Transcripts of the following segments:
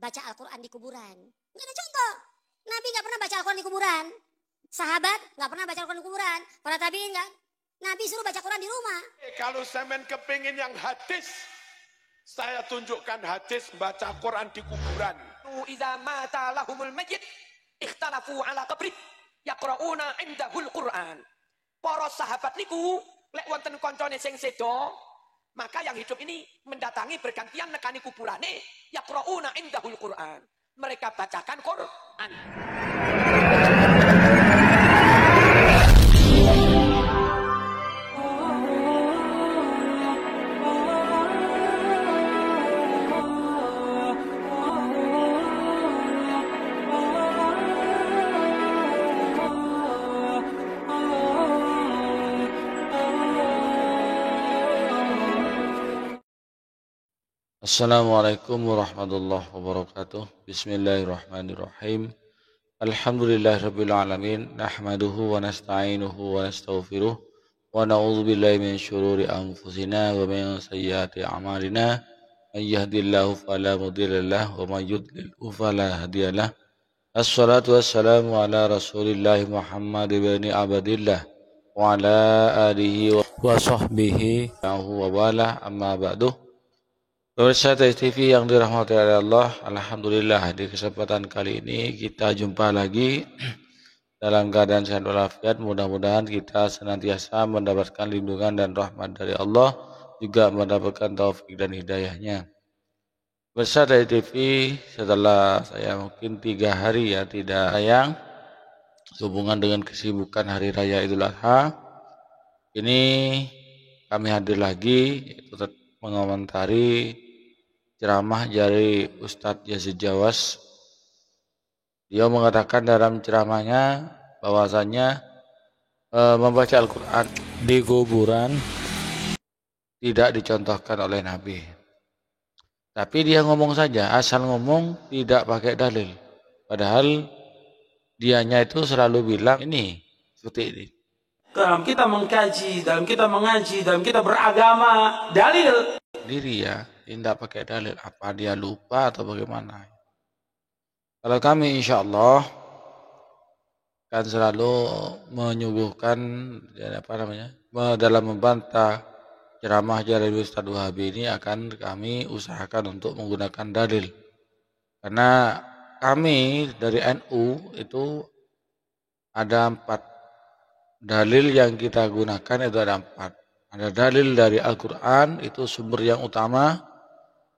baca Al-Quran di kuburan. Nggak ada contoh. Nabi nggak pernah baca Al-Quran di kuburan. Sahabat nggak pernah baca Al-Quran di kuburan. Para tabiin nggak. Nabi suruh baca Quran di rumah. Kalau semen kepingin yang hadis, saya tunjukkan hadis baca Quran di kuburan. Idza mata lahumul mayyit ikhtalafu ala qabri yaqra'una indahul Qur'an. Para sahabat niku lek wonten kancane sing sedo, maka yang hidup ini mendatangi bergantian nekani kuburane yaqra'una indahul Qur'an. Mereka bacakan Quran. Assalamualaikum warahmatullahi wabarakatuh. Bismillahirrahmanirrahim. Alhamdulillahirabbil alamin. Nahmaduhu wa nasta'inuhu wa nastaghfiruh wa na'udzu billahi min syururi anfusina wa min sayyiati a'malina. May yahdihillahu fala mudhillalah wa may yudlilhu fala hadiyalah. Assalatu wassalamu ala Rasulillah Muhammad ibn Abdillah wa ala alihi wa sahbihi wa wala amma ba'du. Pemirsa TV yang dirahmati oleh Allah, alhamdulillah di kesempatan kali ini kita jumpa lagi dalam keadaan sehat walafiat. Mudah-mudahan kita senantiasa mendapatkan lindungan dan rahmat dari Allah, juga mendapatkan taufik dan hidayahnya. Pemirsa TV, setelah saya mungkin 3 hari ya tidak tayang hubungan dengan kesibukan Hari Raya Idul Adha, ini kami hadir lagi untuk mengomentari ceramah dari Ustadz Yazid Jawas. Dia mengatakan dalam ceramahnya bahwasannya membaca Al-Quran di kuburan tidak dicontohkan oleh Nabi. Tapi dia ngomong saja, asal ngomong tidak pakai dalil. Padahal dianya itu selalu bilang ini, seperti ini. Dalam kita mengkaji, dalam kita mengaji, dalam kita beragama, dalil. Diri ya, tidak pakai dalil. Apa dia lupa atau bagaimana? Kalau kami insya Allah akan selalu menyuguhkan dalam membantah ceramah dari Ustadz Wahabi ini, akan kami usahakan untuk menggunakan dalil. Karena kami dari NU itu ada 4 dalil yang kita gunakan, itu ada 4. Ada dalil dari Al-Quran, itu sumber yang utama.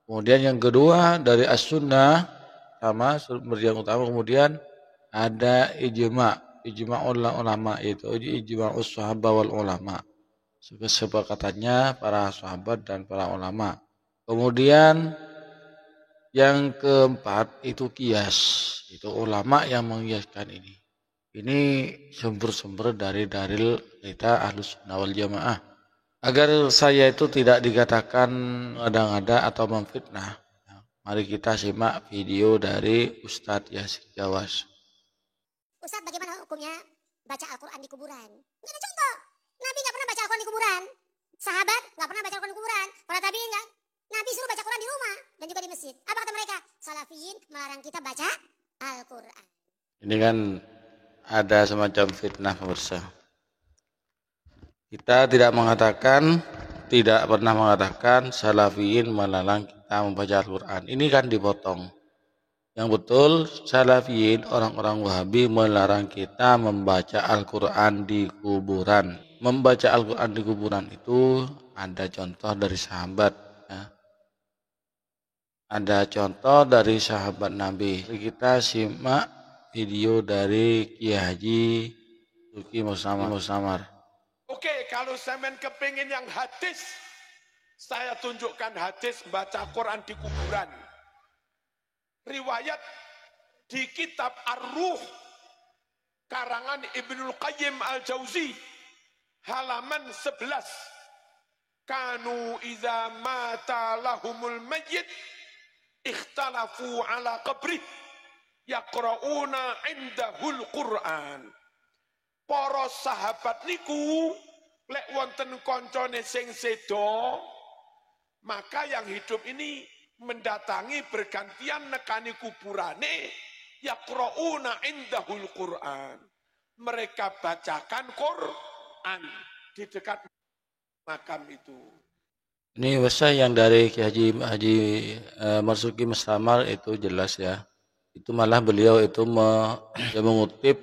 Kemudian yang kedua dari As-Sunnah, sama sumber yang utama. Kemudian ada ijma' ulama, itu ijma' us-sahabah wal ulama. Kesepakatannya para sahabat dan para ulama. Kemudian yang keempat itu qiyas. Itu ulama yang mengiaskan ini. Ini sumber-sumber dari dalil kita Ahlus Sunnah wal Jamaah. Agar saya itu tidak dikatakan ngada-ngada atau memfitnah, mari kita simak video dari Ustadz Yazid Jawas. Ustadz, bagaimana hukumnya baca Al-Quran di kuburan? Nggak ada contoh. Nabi nggak pernah baca Al-Quran di kuburan. Sahabat nggak pernah baca Al-Quran di kuburan. Para tabiin nggak. Nabi suruh baca Quran di rumah dan juga di masjid. Apa kata mereka? Salafiyin melarang kita baca Al-Quran. Ini kan ada semacam fitnah, pemirsa. Kita tidak pernah mengatakan salafiyin melarang kita membaca Al-Quran. Ini kan dipotong. Yang betul, salafiyin, orang-orang Wahabi, melarang kita membaca Al-Quran di kuburan. Membaca Al-Quran di kuburan itu ada contoh dari sahabat. Ya. Ada contoh dari sahabat Nabi. Kita simak video dari Kiai Haji Suki Mustamar. Oke, kalau semen kepingin yang hadis, saya tunjukkan hadis baca Quran di kuburan. Riwayat di kitab Ar-Ruh, karangan Ibnul Qayyim Al-Jauzi, halaman 11. Kanu idza mata lahumul mayyit ikhtalafu ala qabri yaqra'una indahul Qur'an. Para sahabat niku lek wonten koncone sing sedo, maka yang hidup ini mendatangi bergantian nekani kuburane yaqrauna indahul Quran. Mereka bacakan Quran di dekat makam itu. Ini bahasa yang dari Ki Haji Marzuki Mustamar itu jelas ya. Itu malah beliau itu mengutip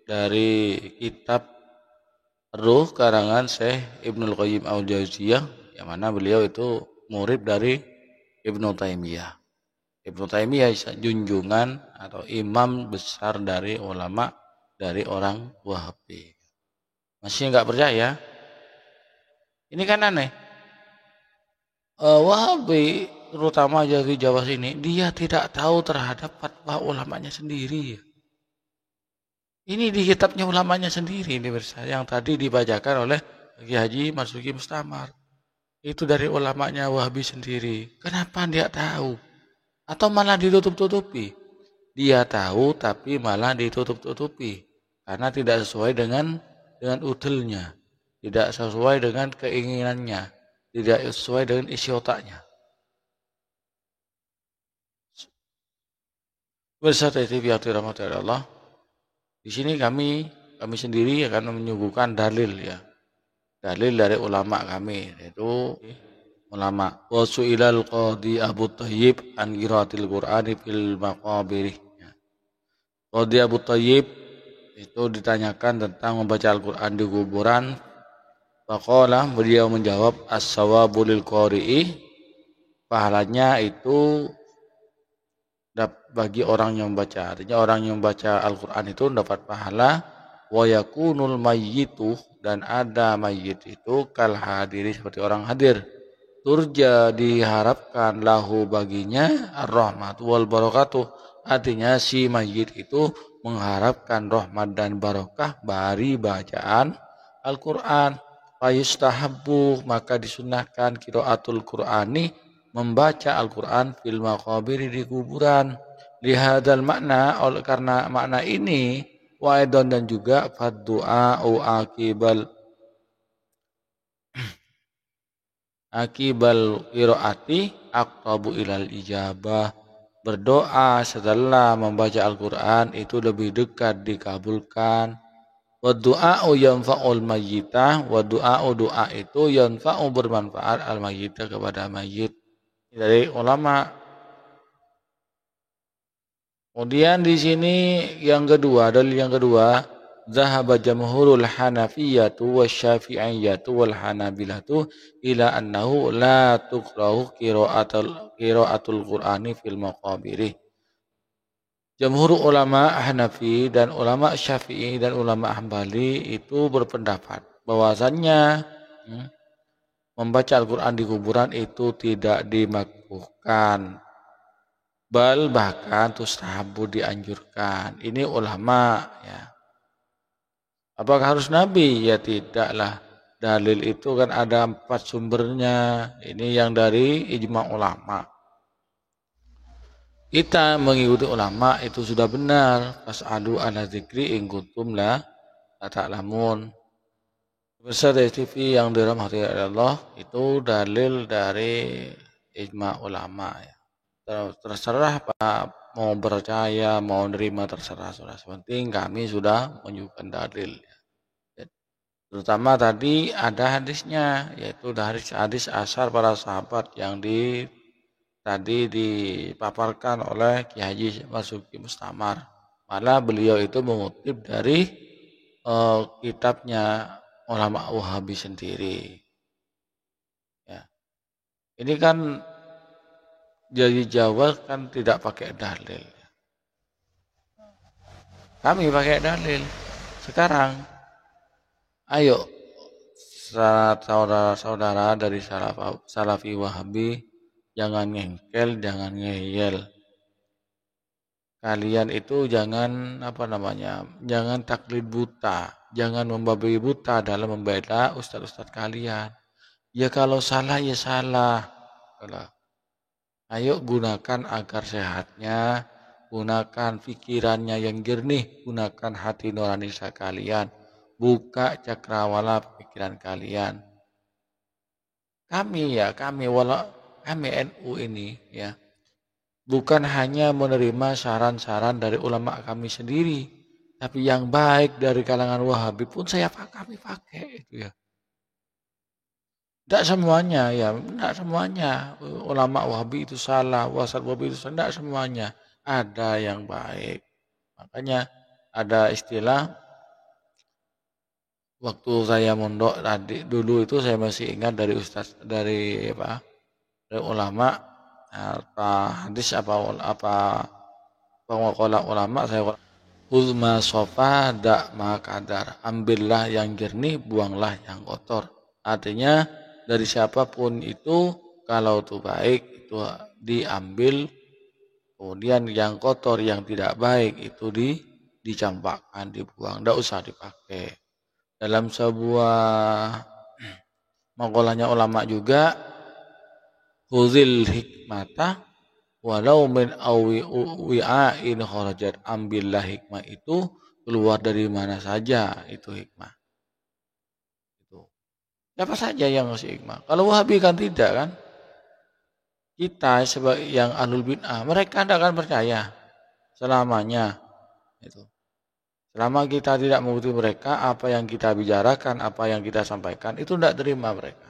dari kitab Ruh karangan Syekh Ibnul Qayyim Al-Jauziyah, yang mana beliau itu murid dari Ibnu Taimiyah. Ibnu Taimiyah junjungan atau imam besar dari ulama dari orang Wahabi. Masih nggak percaya? Ini kan aneh. Wahabi terutama dari Jawa sini, dia tidak tahu terhadap fatwa ulamanya sendiri. Ini di kitabnya ulamanya sendiri yang tadi dibacakan oleh Ki Haji Marzuki Mustamar. Itu dari ulamanya Wahabi sendiri. Kenapa dia tahu? Atau malah ditutup-tutupi? Dia tahu tapi malah ditutup-tutupi karena tidak sesuai dengan udelnya, tidak sesuai dengan keinginannya, tidak sesuai dengan isi otaknya. Bersama TV yang dirahmati Allah, di sini kami sendiri akan menyuguhkan dalil ya, dalil dari ulama kami, yaitu ulama wasu'ilal qadi Abu Thayyib an qiraatil Qur'ani fil maqabir. Qadi Abu Thayyib itu ditanyakan tentang membaca Al-Qur'an di kuburan. Faqala, beliau menjawab, as-sawabu lil qari'i, pahalanya itu bagi orang yang membaca. Artinya orang yang membaca Al-Qur'an itu dapat pahala. Wa yakunul mayyitu, dan ada mayyit itu kal hadiri, seperti orang hadir. Turja, diharapkan lahu baginya ar-rahmat wal barakatuh, artinya si mayyit itu mengharapkan rahmat dan barakah dari bacaan Al-Qur'an. Fayustahabbu, maka disunahkan qiraatul Qur'ani, membaca Al-Qur'an fil maqabir, di kuburan. Lihadal makna, oleh karena makna ini, wa aidan, dan juga faddu'a akibal qiraati aqrabu ilal ijabah, berdoa setelah membaca Al-Qur'an itu lebih dekat dikabulkan. Wa du'a'u yanfa'ul mayyita, wa du'a'u, doa itu yanfa'u, bermanfaat, al mayyita, kepada mayyit. Dari ulama. Kemudian di sini yang kedua, dalil yang kedua, zahaba jamhurul hanafiyyatu wasyafi'iyyatu wal hanabilatu ila annahu la tukrahu qiraatul Qur'ani fil maqabiri. Jamhur ulama Hanafi dan ulama Syafi'i dan ulama Hambali itu berpendapat bahwasannya membaca Al-Qur'an di kuburan itu tidak dimakruhkan, bahkan tustahabu, dianjurkan. Ini ulama ya. Apakah harus Nabi? Ya tidaklah. Dalil itu kan ada 4 sumbernya. Ini yang dari ijma ulama. Kita mengikuti ulama itu sudah benar. Fas'alu ala dzikri in kuntum la ta'lamun. Besar dari TV yang dirahmati Allah, itu dalil dari ijma ulama ya. Terserah Pak mau percaya, mau nerima, terserah. Penting kami sudah menunjukkan dalil. Terutama tadi ada hadisnya, yaitu dari hadis asar para sahabat yang tadi dipaparkan oleh Ki Haji Marzuki Mustamar. Malah beliau itu mengutip dari kitabnya ulama Wahabi sendiri. Ya. Ini kan jadi Jawa kan tidak pakai dalil. Kami pakai dalil. Sekarang, ayo saudara-saudara dari Salafi Wahabi, jangan ngengkel, jangan ngeyel. Kalian itu jangan jangan taklid buta, jangan membabi buta dalam membela ustaz-ustaz kalian. Ya kalau salah ya salah. Ayo gunakan akar sehatnya, gunakan pikirannya yang jernih, gunakan hati nurani kalian, buka cakrawala pikiran kalian. Kami kami NU ini ya bukan hanya menerima saran-saran dari ulama kami sendiri, tapi yang baik dari kalangan Wahabi pun kami pakai itu ya. Tidak semuanya ya, tidak semuanya ulama Wahabi itu salah, wasat Wahabi itu salah, tidak semuanya. Ada yang baik. Makanya ada istilah waktu saya mondok tadi dulu itu saya masih ingat dari ustaz dari ulama hadis pengokola ulama saya uzma sofa dak makadar, ambillah yang jernih, buanglah yang kotor. Artinya dari siapapun itu kalau itu baik itu diambil, kemudian yang kotor yang tidak baik itu dicampakkan, dibuang, tidak usah dipakai. Dalam sebuah maqalahnya ulama juga, khuzil hikmata walau min wi'ain kharajat, ambillah hikmah itu keluar dari mana saja itu hikmah. Itu. Siapa saja yang ngasih hikmah. Kalau Wahabi kan tidak kan. Kita sebagai yang ahlul bid'ah, mereka tidak akan percaya selamanya. Itu. Selama kita tidak mengikuti mereka, apa yang kita bicarakan, apa yang kita sampaikan, itu tidak terima mereka.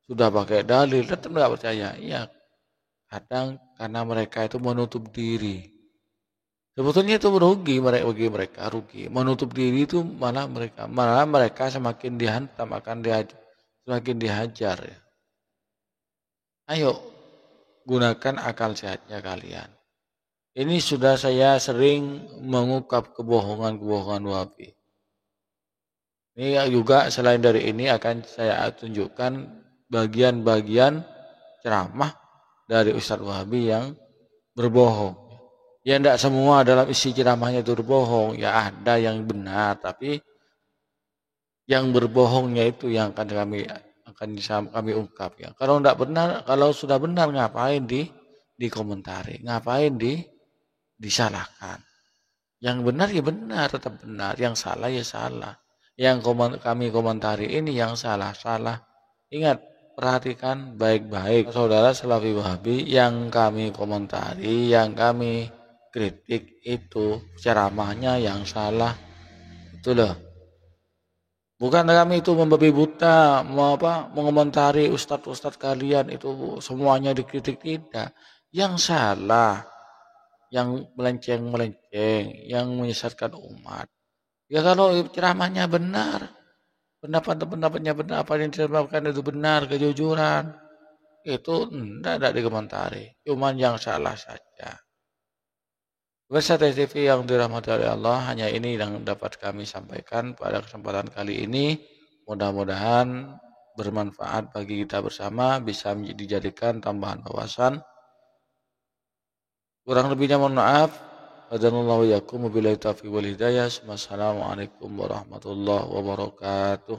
Sudah pakai dalil, tetap tidak percaya. Iya, kadang karena mereka itu menutup diri. Sebetulnya itu rugi bagi mereka, rugi. Menutup diri itu malah mereka semakin dihantam, semakin dihajar. Ya. Ayo, gunakan akal sehatnya kalian. Ini sudah saya sering mengungkap kebohongan-kebohongan Wahabi. Ini juga selain dari ini akan saya tunjukkan bagian-bagian ceramah dari Ustadz Wahabi yang berbohong. Ya tidak semua dalam isi ceramahnya itu berbohong. Ya ada yang benar, tapi yang berbohongnya itu yang akan kami ungkap. Ya. Kalau tidak benar, kalau sudah benar ngapain dikomentari, ngapain disalahkan. Yang benar ya benar, tetap benar. Yang salah ya salah. Yang kami komentari ini yang salah. Ingat, perhatikan baik-baik. Saudara Salafi Wahabi yang kami komentari, yang kami kritik itu ceramahnya yang salah. Itu loh. Bukan kami itu membabi buta, mengomentari ustadz-ustadz kalian itu semuanya dikritik, tidak. Yang salah, yang melenceng, yang menyesatkan umat. Ya kalau ceramahnya benar, pendapatnya benar, apa yang disampaikan itu benar, kejujuran, itu tidak dikomentari. Cuman yang salah saja. Pemirsa TV yang dirahmati oleh Allah, hanya ini yang dapat kami sampaikan pada kesempatan kali ini. Mudah-mudahan bermanfaat bagi kita bersama, bisa dijadikan tambahan wawasan. Kurang lebihnya mohon maaf. Hadanallahu yakum wabillahi taufiq wal hidayah. Wassalamualaikum warahmatullahi wabarakatuh.